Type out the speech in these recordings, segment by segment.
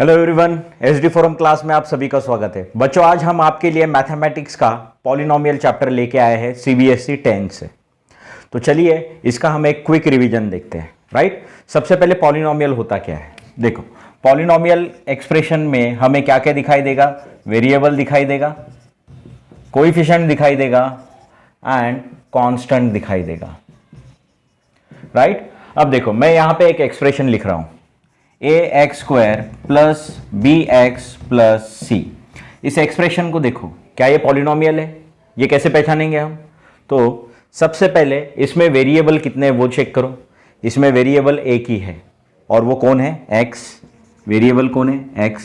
Hello everyone, SD forum class में आप सभी का स्वागत है। बच्चों, आज हम आपके लिए मैथमेटिक्स का पॉलिनोमियल चैप्टर लेके आए हैं सीबीएसई 10 से। तो चलिए इसका हम एक क्विक रिवीजन देखते हैं। राइट, सबसे पहले पॉलिनोमियल होता क्या है। देखो, पॉलिनोमियल एक्सप्रेशन में हमें क्या क्या दिखाई देगा? वेरिएबल दिखाई देगा, कोएफिशिएंट दिखाई देगा एंड कांस्टेंट दिखाई देगा। राइट, अब देखो मैं यहां पे एक एक्सप्रेशन लिख रहा हूं, ax² plus bx plus c। इस एक्सप्रेशन को देखो, क्या ये पॉलिनोमियल है? ये कैसे पहचानेंगे हम? तो सबसे पहले इसमें वेरिएबल कितने हैं वो चेक करो। इसमें वेरिएबल एक ही है और वो कौन है? x। वेरिएबल कौन है? x।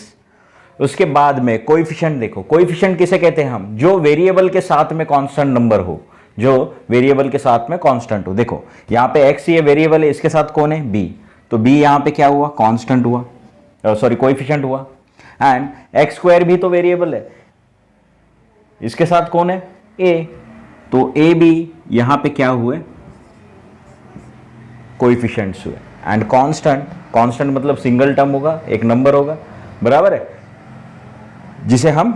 उसके बाद में कोएफिशिएंट देखो। कोएफिशिएंट किसे कहते हैं हम? जो वेरिएबल के साथ में कांस्टेंट नंबर हो, जो वेरिएबल के साथ में कांस्टेंट हो। देखो यहाँ पे x ये वेरिएबल है, इसके साथ कौन है? b। तो b यहां पे क्या हुआ? कांस्टेंट हुआ, सॉरी कोएफिशिएंट हुआ। एंड x² भी तो वेरिएबल है, इसके साथ कौन है? a। तो a भी यहां पे क्या हुए? कोएफिशिएंट्स हुए। एंड कांस्टेंट, कांस्टेंट मतलब सिंगल टर्म होगा, एक नंबर होगा, बराबर है, जिसे हम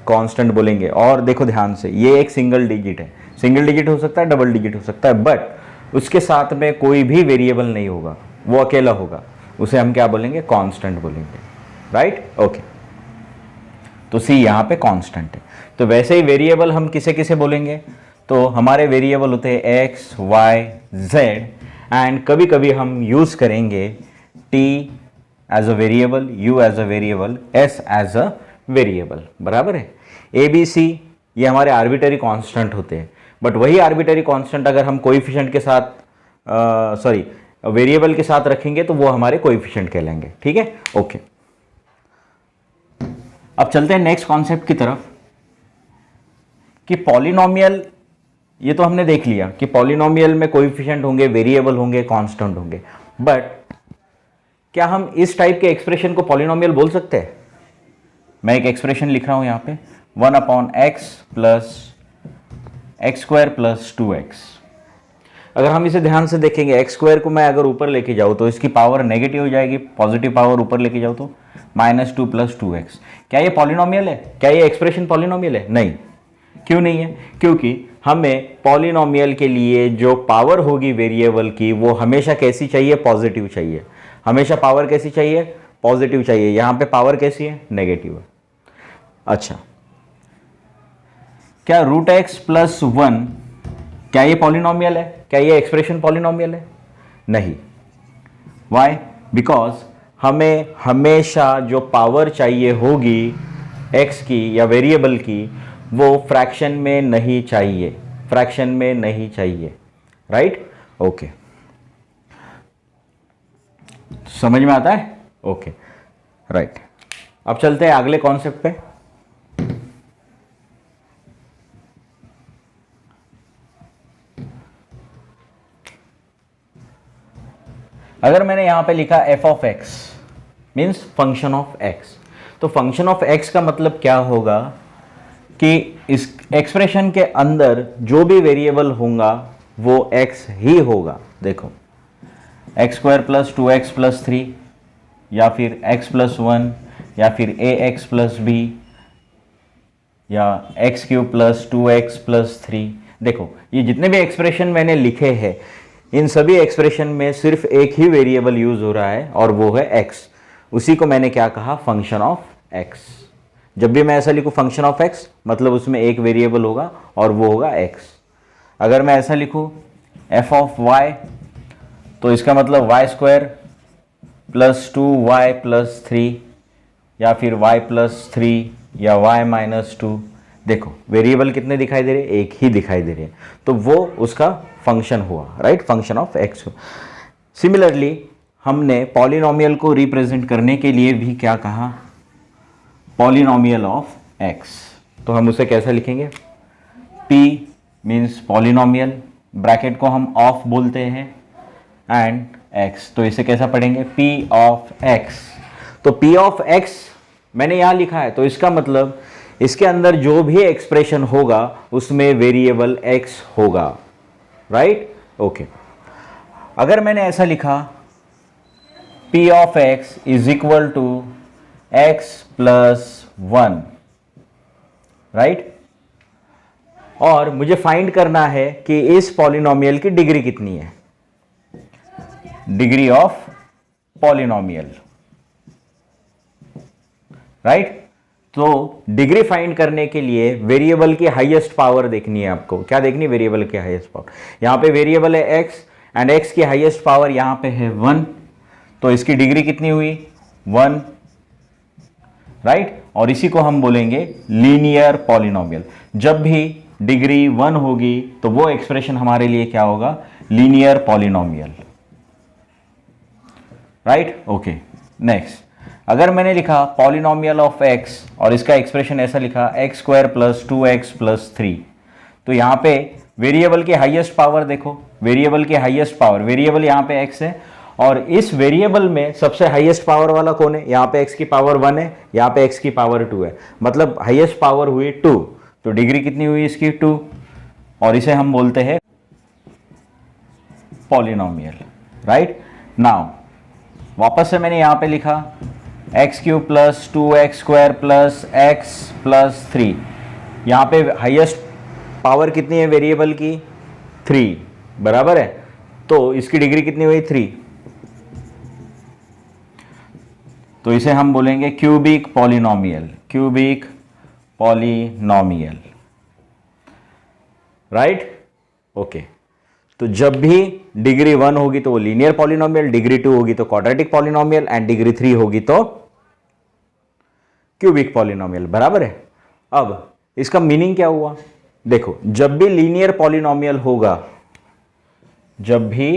कांस्टेंट बोलेंगे। और देखो ध्यान से, ये एक सिंगल डिजिट है। सिंगल डिजिट हो सकता है, डबल डिजिट हो सकता है, बट उसके साथ में कोई भी वेरिएबल नहीं होगा, वो अकेला होगा, उसे हम क्या बोलेंगे? कांस्टेंट बोलेंगे। Right, okay. तो सी यहां पे कांस्टेंट है। तो वैसे ही वेरिएबल हम किसे किसे बोलेंगे? तो हमारे वेरिएबल होते हैं एक्स, वाई, जेड एंड कभी कभी हम यूज करेंगे T as a variable, U as a variable, S as a variable. बराबर है। ए बी सी ये हमारे आर्बिटरी कांस्टेंट होते हैं, बट वही आर्बिटरी कांस्टेंट अगर हम कोएफिशिएंट के साथ वेरिएबल के साथ रखेंगे तो वो हमारे कोएफिशिएंट कहलाएंगे। ठीक है, ओके। अब चलते हैं नेक्स्ट कॉन्सेप्ट की तरफ कि पॉलिनोमियल, ये तो हमने देख लिया कि पॉलिनोमियल में कोएफिशिएंट होंगे, वेरिएबल होंगे, कांस्टेंट होंगे, बट क्या हम इस टाइप के एक्सप्रेशन को पॉलिनोमियल बोल सकते हैं? मैं एक एक्सप्रेशन लिख रहा हूं यहां पे, 1/x plus x² plus 2x। अगर हम इसे ध्यान से देखेंगे, x² को मैं अगर ऊपर लेके जाऊँ तो इसकी पावर नेगेटिव हो जाएगी, पॉजिटिव पावर ऊपर लेके जाऊँ तो -2 प्लस 2x। क्या ये पॉलिनोमियल है? क्या ये एक्सप्रेशन पॉलिनोमियल है? नहीं। क्यों नहीं है? क्योंकि हमें पॉलिनोमियल के लिए जो पावर होगी वेरिएबल की, वो हमेशा कैसी चाहिए? पॉजिटिव चाहिए। हमेशा पावर कैसी चाहिए? पॉजिटिव चाहिए। यहाँ पे पावर कैसी है? नेगेटिव है। अच्छा, क्या √x प्लस 1 क्या ये पॉलिनोमियल है? क्या ये एक्सप्रेशन पॉलिनोमियल है? नहीं। वाई? बिकॉज हमें हमेशा जो पावर चाहिए होगी x की या वेरिएबल की, वो फ्रैक्शन में नहीं चाहिए, फ्रैक्शन में नहीं चाहिए। Right, okay. समझ में आता है? Okay, right. अब चलते हैं अगले कॉन्सेप्ट पे। अगर मैंने यहां पे लिखा f of x means function of x, तो फंक्शन ऑफ x का मतलब क्या होगा कि इस एक्सप्रेशन के अंदर जो भी वेरिएबल होगा वो x ही होगा। देखो, x² प्लस 2x प्लस 3, या फिर x प्लस 1, या फिर ax प्लस b, या x³ प्लस 2x प्लस 3। देखो, ये जितने भी एक्सप्रेशन मैंने लिखे हैं, इन सभी एक्सप्रेशन में सिर्फ एक ही वेरिएबल यूज हो रहा है और वो है x। उसी को मैंने क्या कहा? Function of x। जब भी मैं ऐसा लिखूं फंक्शन ऑफ x, मतलब उसमें एक वेरिएबल होगा और वो होगा x। अगर मैं ऐसा लिखूं f ऑफ y, तो इसका मतलब y² प्लस 2y प्लस 3, या फिर y प्लस 3, या y माइनस 2। देखो, वेरिएबल कितने दिखाई दे रहे हैं? एक ही दिखाई दे रहे हैं, तो वो उसका फंक्शन हुआ। Right, function of x। Similarly हमने पॉलिनोमियल को रिप्रेजेंट करने के लिए भी क्या कहा? Polynomial of x। तो हम उसे कैसे लिखेंगे? p मीन्स पॉलिनोमियल, ब्रैकेट को हम ऑफ बोलते हैं, एंड x। तो इसे कैसा पढ़ेंगे? p of x। तो p ऑफ x मैंने यहां लिखा है, तो इसका मतलब इसके अंदर जो भी एक्सप्रेशन होगा उसमें वेरिएबल x होगा। Right, okay. अगर मैंने ऐसा लिखा p of x is equal to x plus 1, right. और मुझे फाइंड करना है कि इस पॉलिनोमियल की डिग्री कितनी है, डिग्री ऑफ पॉलिनोमियल, राइट। तो डिग्री फाइंड करने के लिए वेरिएबल की हाईएस्ट पावर देखनी है आपको। क्या देखनी, वेरिएबल की हाईएस्ट पावर। यहां पे वेरिएबल है x एंड x की हाईएस्ट पावर यहां पे है 1, तो इसकी डिग्री कितनी हुई, 1, राइट। और इसी को हम बोलेंगे लीनियर पॉलिनोमियल। जब भी डिग्री 1 होगी तो वो एक्सप्रेशन हमारे लिए क्या होगा, linear polynomial, right. Okay, next अगर मैंने लिखा पॉलिनोमियल ऑफ x और इसका एक्सप्रेशन ऐसा लिखा x square plus 2x plus 3, तो यहां पे वेरिएबल की हाईएस्ट पावर देखो, वेरिएबल की हाईएस्ट पावर, वेरिएबल यहां पे x है और इस वेरिएबल में सबसे हाईएस्ट पावर वाला कौन है, यहां पे x की पावर 1 है, यहां पे x की पावर 2 है, मतलब हाईएस्ट पावर हुई 2, तो डिग्री कितनी हुई इसकी, 2, और इसे हम बोलते हैं पॉलिनोमियल, राइट। नाउ वापस से मैंने यहां पे लिखा x cube plus 2x square plus x plus 3, यहां पे हाईएस्ट पावर कितनी है वेरिएबल की, 3, बराबर है। तो इसकी डिग्री कितनी हुई, 3, तो इसे हम बोलेंगे cubic polynomial, cubic polynomial, right. Okay, तो जब भी डिग्री 1 होगी तो वो लीनियर पॉलिनोमियल, डिग्री 2 होगी तो क्वाड्रेटिक पॉलिनोमियल एंड डिग्री 3 होगी तो क्यूबिक पॉलिनोमियल, बराबर है। अब इसका मीनिंग क्या हुआ, देखो जब भी लीनियर पॉलिनोमियल होगा, जब भी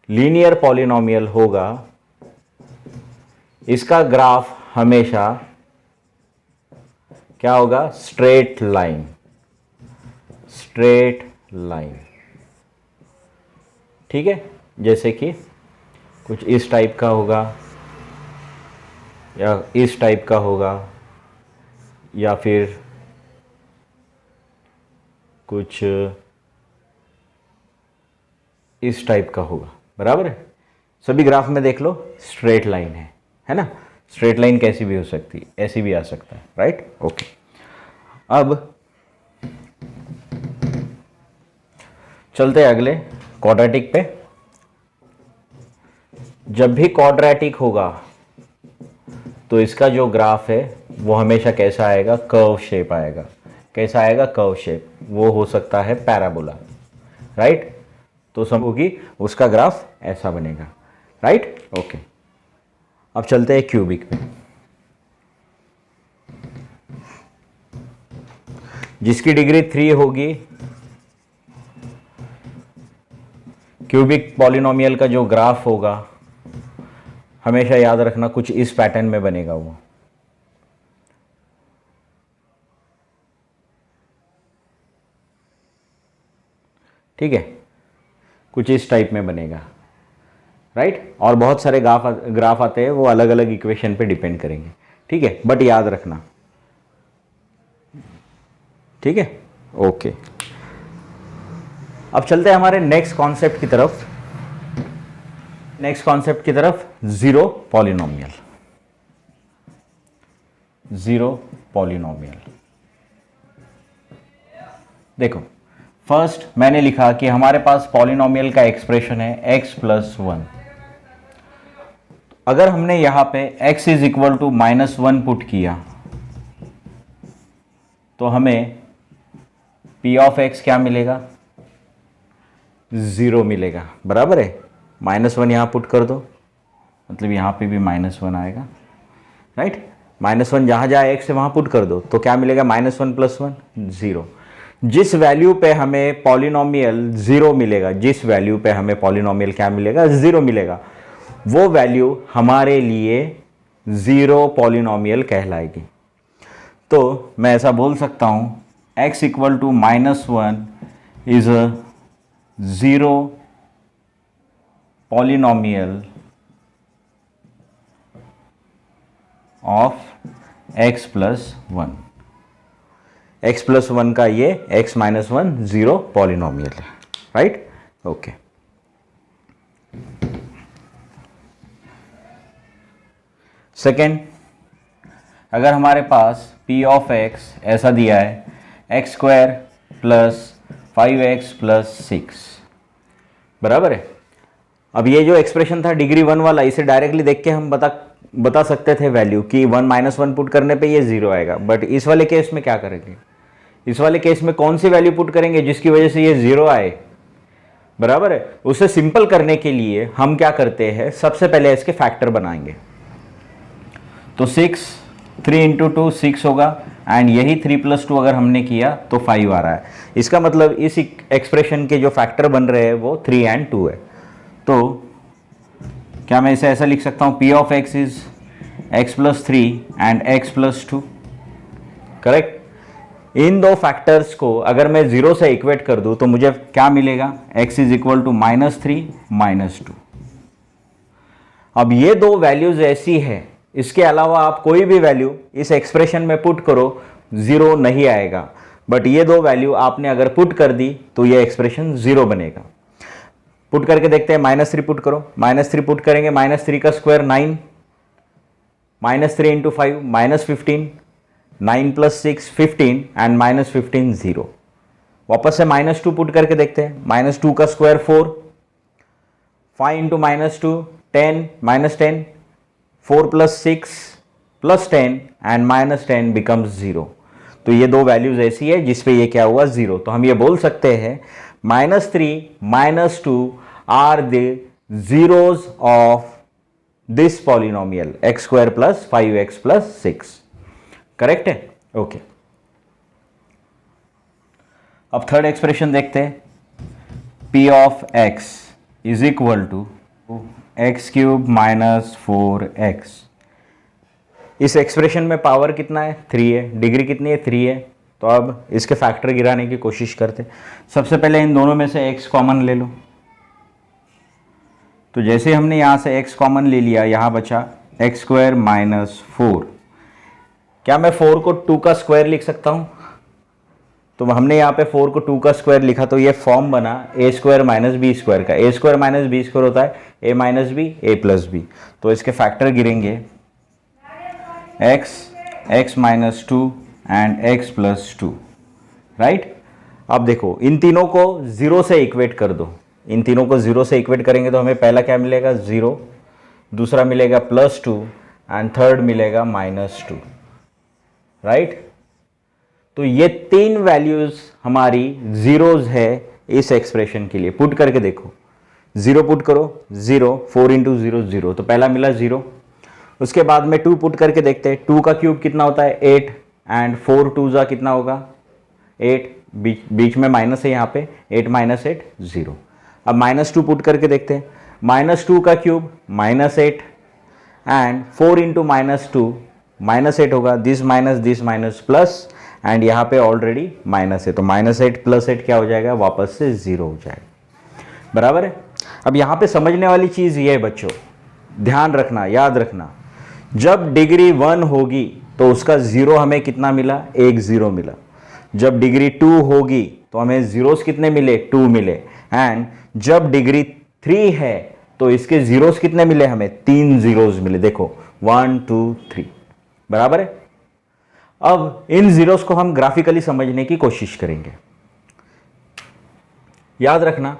लीनियर पॉलिनोमियल होगा, इसका ग्राफ हमेशा क्या होगा, स्ट्रेट लाइन, स्ट्रेट लाइन, ठीक है। जैसे कि कुछ इस टाइप का होगा या इस टाइप का होगा या फिर कुछ इस टाइप का होगा, बराबर है। सभी ग्राफ में देख लो स्ट्रेट लाइन है ना। स्ट्रेट लाइन कैसी भी हो सकती है, ऐसी भी आ सकता है, राइट। ओके, अब चलते हैं अगले क्वाड्रेटिक पे। जब भी क्वाड्रेटिक होगा तो इसका जो ग्राफ है वो हमेशा कैसा आएगा, कर्व शेप आएगा। कैसा आएगा, कर्व शेप, वो हो सकता है पैराबोला, राइट। तो सब होगी उसका ग्राफ ऐसा बनेगा, राइट। ओके, अब चलते हैं क्यूबिक पे, जिसकी डिग्री 3 होगी। क्यूबिक पॉलिनोमियल का जो ग्राफ होगा हमेशा याद रखना कुछ इस पैटर्न में बनेगा वो, ठीक है, कुछ इस टाइप में बनेगा, राइट। और बहुत सारे ग्राफ आते हैं, वो अलग अलग इक्वेशन पे डिपेंड करेंगे, ठीक है, बट याद रखना, ठीक है। ओके, अब चलते हैं हमारे नेक्स्ट कॉन्सेप्ट की तरफ। नेक्स्ट कॉन्सेप्ट की तरफ, जीरो पॉलिनोमियल, जीरो पॉलिनोमियल। देखो फर्स्ट मैंने लिखा कि हमारे पास पॉलिनोमियल का एक्सप्रेशन है x प्लस 1। अगर हमने यहां पे x is equal to -1 put किया तो हमें p ऑफ x क्या मिलेगा, 0 मिलेगा, बराबर है। -1 यहां पुट कर दो, मतलब यहां पे भी -1 आएगा, राइट। -1 जहां जहां x है वहां पुट कर दो तो क्या मिलेगा, -1 + 1 0। जिस वैल्यू पे हमें पॉलिनोमियल 0 मिलेगा, जिस वैल्यू पे हमें पॉलिनोमियल क्या मिलेगा, 0 मिलेगा, वो वैल्यू हमारे लिए जीरो पॉलिनोमियल कहलाएगी। तो मैं ऐसा बोल सकता हूं x equal to -1 is a zero polynomial of x plus 1। x plus 1 का ये x माइनस 1 जीरो पॉलिनोमियल है, राइट। ओके, सेकेंड अगर हमारे पास p ऑफ x ऐसा दिया है x square plus 5x plus 6, बराबर है। अब ये जो एक्सप्रेशन था डिग्री 1 वाला, इसे डायरेक्टली देख के हम बता सकते थे वैल्यू कि 1 माइनस 1 पुट करने पे ये 0 आएगा। बट इस वाले केस में क्या करेंगे, इस वाले केस में कौन सी वैल्यू पुट करेंगे जिसकी वजह से ये 0 आए, बराबर है। उसे सिंपल करने के लिए हम क्या करते हैं, सबसे पहले इसके फैक्टर बनाएंगे। तो 6, 3 इंटू 2 6 होगा, एंड यही 3 प्लस 2 अगर हमने किया तो 5 आ रहा है। इसका मतलब इस एक्सप्रेशन के जो फैक्टर बन रहे हैं वो 3 एंड 2 है। तो क्या मैं इसे ऐसा लिख सकता हूँ, p of x is x plus 3 and x plus 2, correct. इन दो फैक्टर्स को अगर मैं 0 से इक्वेट कर दूं तो मुझे क्या मिलेगा, x इज इक्वल टू -3 -2। अब ये दो वैल्यूज ऐसी है, इसके अलावा आप कोई भी वैल्यू इस एक्सप्रेशन में पुट करो 0 नहीं आएगा। बट ये दो वैल्यू आपने अगर पुट कर दी तो ये एक्सप्रेशन 0 बनेगा। पुट करके देखते हैं, -3 पुट करो, -3 पुट करेंगे, -3 का स्क्वायर 9, -3 इंटू 5 -15, 9 प्लस 6 15 एंड -15 0। वापस से -2 पुट करके देखते हैं, -2 का square 4, 5 into -2 10, -10, 4 plus 6 plus 10 and -10 becomes 0। तो ये दो वैल्यूज ऐसी है जिसपे ये क्या हुआ 0। तो हम ये बोल सकते हैं -3 -2 are the zeros of this polynomial x square plus 5x plus 6, correct है, ओके। अब थर्ड एक्सप्रेशन देखते हैं, p of x is equal to x cube minus 4x। इस एक्सप्रेशन में पावर कितना है, 3 है, डिग्री कितनी है, 3 है। तो अब इसके फैक्टर गिराने की कोशिश करते। सबसे पहले इन दोनों में से x कॉमन ले लो। तो जैसे हमने यहाँ से x कॉमन ले लिया, यहाँ बचा एक्स स्क्वायर माइनस 4। क्या मैं 4 को 2 का स्क्वायर लिख सकता हूँ? तो हमने यहाँ पे 4 को 2 का स्क्वायर लिखा तो ये फॉर्म बना ए स्क्वायर माइनस बी स्क्वायर का। ए स्क्वायर माइनस बी स्क्वायर होता है ए माइनस बी ए प्लस बी। तो इसके फैक्टर गिरेंगे x minus 2 and x plus 2, right. अब देखो इन तीनों को 0 से इक्वेट कर दो। इन तीनों को 0 से इक्वेट करेंगे तो हमें पहला क्या मिलेगा, 0, दूसरा मिलेगा +2 एंड थर्ड मिलेगा -2, राइट। तो ये तीन वैल्यूज हमारी जीरोज है इस एक्सप्रेशन के लिए। पुट करके देखो, 0 पुट करो, 0, 4 इंटू 0 0, तो पहला मिला 0। उसके बाद में 2 पुट करके देखते हैं, 2 का क्यूब कितना होता है 8 एंड 4 2 जा कितना होगा 8, बीच में माइनस है यहाँ पे, 8 माइनस 8 0। अब -2 पुट करके देखते हैं, -2 का क्यूब -8 एंड 4 इंटू -2 -8 होगा, दिस माइनस प्लस एंड यहाँ पे ऑलरेडी माइनस है तो -8 + 8 क्या हो जाएगा, वापस से 0 हो जाएगा, बराबर है। अब यहाँ पे समझने वाली चीज़ ये है बच्चों, ध्यान रखना, याद रखना, जब डिग्री 1 होगी तो उसका 0 हमें कितना मिला, 1 0 मिला। जब डिग्री 2 होगी तो हमें जीरोस कितने मिले, 2 मिले। एंड जब डिग्री 3 है तो इसके जीरोस कितने मिले, हमें 3 जीरोस मिले। देखो 1 2 3, बराबर है। अब इन जीरोस को हम ग्राफिकली समझने की कोशिश करेंगे। याद रखना,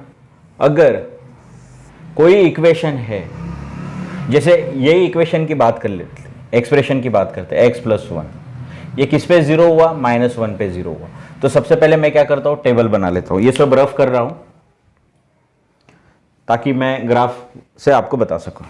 अगर कोई इक्वेशन है, जैसे ये इक्वेशन की बात कर लेते, एक्सप्रेशन की बात करते हैं, x + 1, ये किस पे 0 हुआ, -1 पे 0 हुआ। तो सबसे पहले मैं क्या करता हूं, टेबल बना लेता हूं। ये सब रफ कर रहा हूं ताकि मैं ग्राफ से आपको बता सकूं।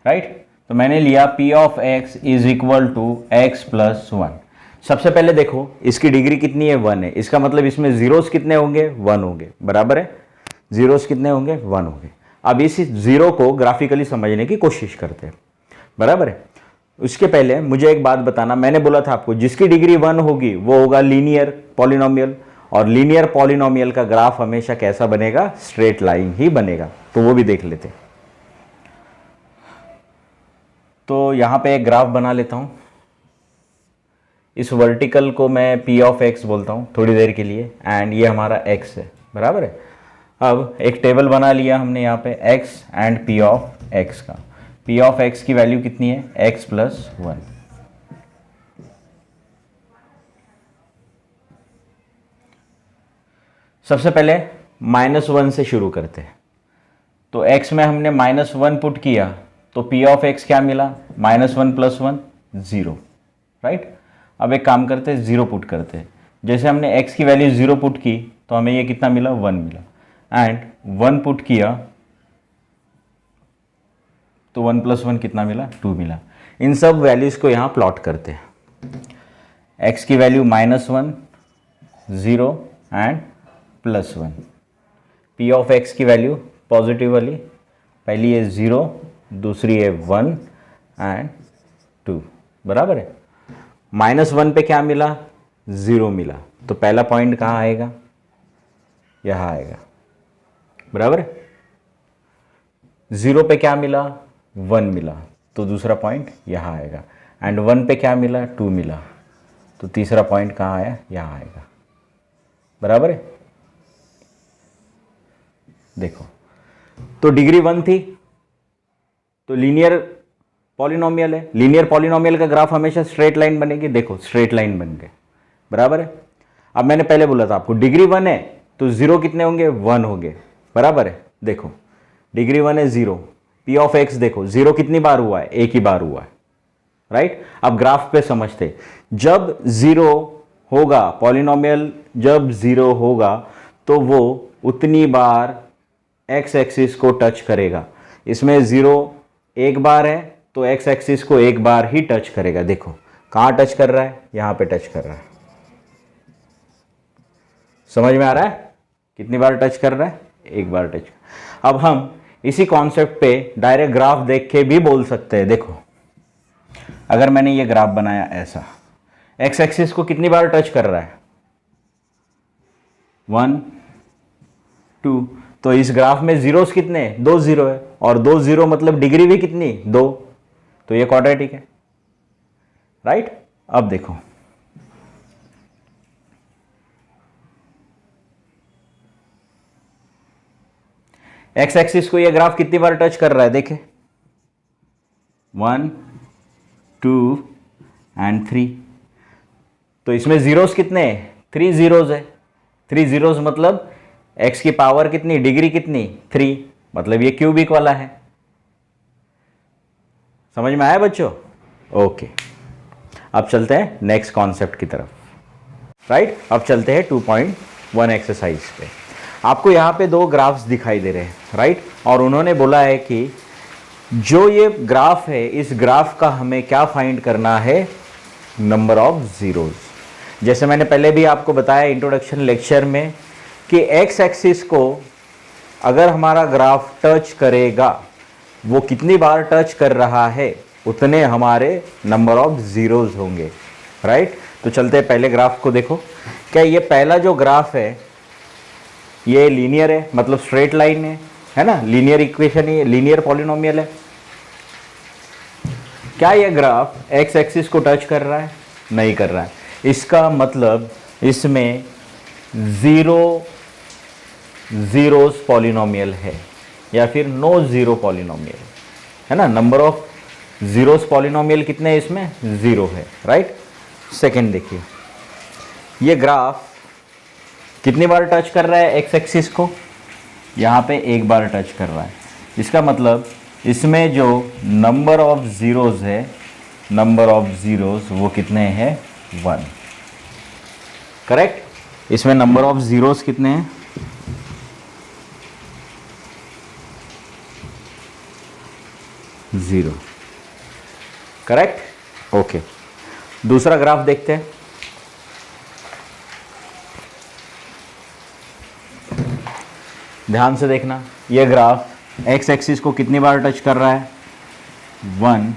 राइट, तो मैंने लिया p of x is equal to x + 1। सबसे पहले देखो इसकी डिग्री कितनी है, 1 है। इसका मतलब इसमें जीरोस कितने होंगे, 1 होंगे, बराबर है। जीरोस कितने होंगे, 1 होंगे। अब इस 0 को ग्राफिकली समझने की कोशिश करते हैं, बराबर है। उसके पहले मुझे एक बात बताना, मैंने बोला था आपको जिसकी डिग्री 1 होगी वो होगा लीनियर पॉलिनोमियल, और लीनियर पॉलिनोमियल का ग्राफ हमेशा कैसा बनेगा, स्ट्रेट लाइन ही बनेगा। तो वो भी देख लेते हैं। तो यहां पे एक ग्राफ बना लेता हूं। इस वर्टिकल को मैं पी ऑफ एक्स बोलता हूँ थोड़ी देर के लिए, एंड ये हमारा एक्स है, बराबर है। अब एक टेबल बना लिया हमने यहाँ पे x and P of x का। पी ऑफ एक्स की वैल्यू कितनी है, एक्स प्लस 1। सबसे पहले -1 से शुरू करते हैं। तो x में हमने -1 पुट किया तो p ऑफ x क्या मिला, -1 + 1 0, राइट। अब एक काम करते हैं, 0 पुट करते हैं। जैसे हमने x की वैल्यू 0 पुट की तो हमें ये कितना मिला, 1 मिला, एंड 1 पुट किया तो 1 + 1 कितना मिला, 2 मिला। इन सब वैल्यूज़ को यहाँ प्लॉट करते हैं। x की value -1, 0 and +1। p of x की वैल्यू पॉजिटिव वाली, पहली है 0, दूसरी है 1 एंड 2, बराबर है। -1 पे क्या मिला, 0 मिला, तो पहला पॉइंट कहाँ आएगा, यहाँ आएगा, बराबर है। 0 पे क्या मिला, 1 मिला, तो दूसरा पॉइंट यहाँ आएगा, एंड 1 पे क्या मिला, 2 मिला, तो तीसरा पॉइंट कहाँ आया, यहाँ आएगा, बराबर है। देखो, तो डिग्री 1 थी तो लीनियर पॉलिनोमियल है। लीनियर पॉलिनोमियल का ग्राफ हमेशा स्ट्रेट लाइन बनेगी। देखो स्ट्रेट लाइन बन गए, बराबर है। अब मैंने पहले बोला था आपको डिग्री 1 है तो 0 कितने होंगे, 1 होंगे, बराबर है। देखो डिग्री 1 है 0, पी ऑफ एक्स देखो 0 कितनी बार हुआ है, एक ही बार हुआ है, राइट। अब ग्राफ पे समझते, जब 0 होगा पॉलिनोमियल, जब 0 होगा तो वो उतनी बार एक्स एक्सिस को टच करेगा। इसमें 0 एक बार है तो एक्स एक्सिस को एक बार ही टच करेगा। देखो कहाँ टच कर रहा है, यहाँ पे टच कर रहा है। समझ में आ रहा है कितनी बार टच कर रहा है, एक बार टच। अब हम इसी कॉन्सेप्ट पे डायरेक्ट ग्राफ देख के भी बोल सकते हैं। देखो अगर मैंने ये ग्राफ बनाया ऐसा, एक्स एक्सिस को कितनी बार टच कर रहा है, 1 2, तो इस ग्राफ में जीरोस कितने, 2 0 है, और 2 0 मतलब डिग्री भी कितनी, 2, तो ये क्वाड्रेटिक है, राइट। अब देखो एक्स एक्सिस को ये ग्राफ कितनी बार टच कर रहा है, देखे 1 2 एंड 3, तो इसमें जीरोस कितने, 3 जीरोस है। 3 जीरोस मतलब x की पावर कितनी, डिग्री कितनी, 3, मतलब ये क्यूबिक वाला है। समझ में आया बच्चों, ओके। अब चलते हैं नेक्स्ट कॉन्सेप्ट की तरफ, राइट। अब चलते हैं 2.1 एक्सरसाइज पे। आपको यहाँ पे 2 ग्राफ्स दिखाई दे रहे हैं, राइट, और उन्होंने बोला है कि जो ये ग्राफ है, इस ग्राफ का हमें क्या फाइंड करना है, नंबर ऑफ जीरोस। जैसे मैंने पहले भी आपको बताया इंट्रोडक्शन लेक्चर में कि एक्स एक्सिस को अगर हमारा ग्राफ टच करेगा, वो कितनी बार टच कर रहा है, उतने हमारे नंबर ऑफ जीरोस होंगे, राइट। तो चलते हैं पहले ग्राफ को। देखो क्या ये पहला जो ग्राफ है ये लीनियर है, मतलब स्ट्रेट लाइन है ना, लीनियर इक्वेशन, ये लीनियर पॉलिनोमियल है। क्या ये ग्राफ एक्स एक्सिस को टच कर रहा है, नहीं कर रहा है। इसका मतलब इसमें 0 जीरोस पॉलिनोमियल है, या फिर नो जीरो पॉलिनोमियल है ना। नंबर ऑफ जीरोस पॉलिनोमियल कितने हैं इसमें, 0 है, राइट। सेकंड देखिए, ये ग्राफ कितनी बार टच कर रहा है एक्स एक्सिस को, यहाँ पे एक बार टच कर रहा है। इसका मतलब इसमें जो नंबर ऑफ जीरोस है, नंबर ऑफ जीरोस वो कितने हैं, 1, करेक्ट। इसमें नंबर ऑफ जीरोस कितने हैं, 0, करेक्ट, ओके। दूसरा ग्राफ देखते हैं। ध्यान से देखना, ये ग्राफ एक्स एक्सिस को कितनी बार टच कर रहा है, 1,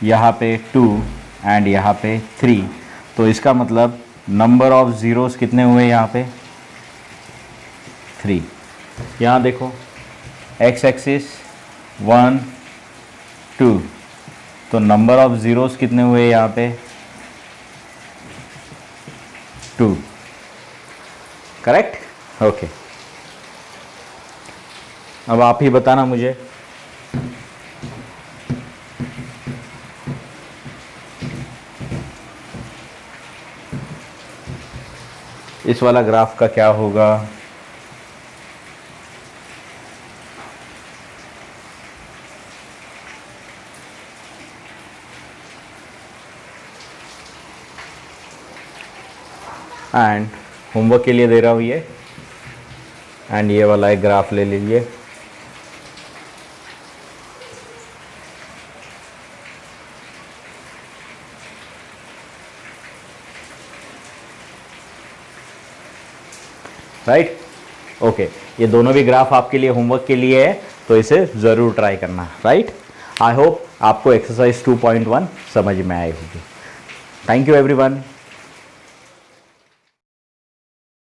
यहाँ पे 2 एंड यहाँ पे 3, तो इसका मतलब नंबर ऑफ जीरोस कितने हुए यहाँ पे, 3। यहाँ देखो एक्स एक्सिस 1 2, तो नंबर ऑफ जीरोस कितने हुए यहाँ पे, करेक्ट? ओके, अब आप ही बताना मुझे, इस वाला ग्राफ का क्या होगा? एंड होमवर्क के लिए दे रहा हूँ ये, एंड ये वाला एक ग्राफ ले लीजिए। राइट? ओके, ये दोनों भी ग्राफ आपके लिए होमवर्क के लिए है, तो इसे ज़रूर ट्राई करना। राइट? आई होप आपको एक्सरसाइज 2.1 समझ में आई होगी। Thank you everyone.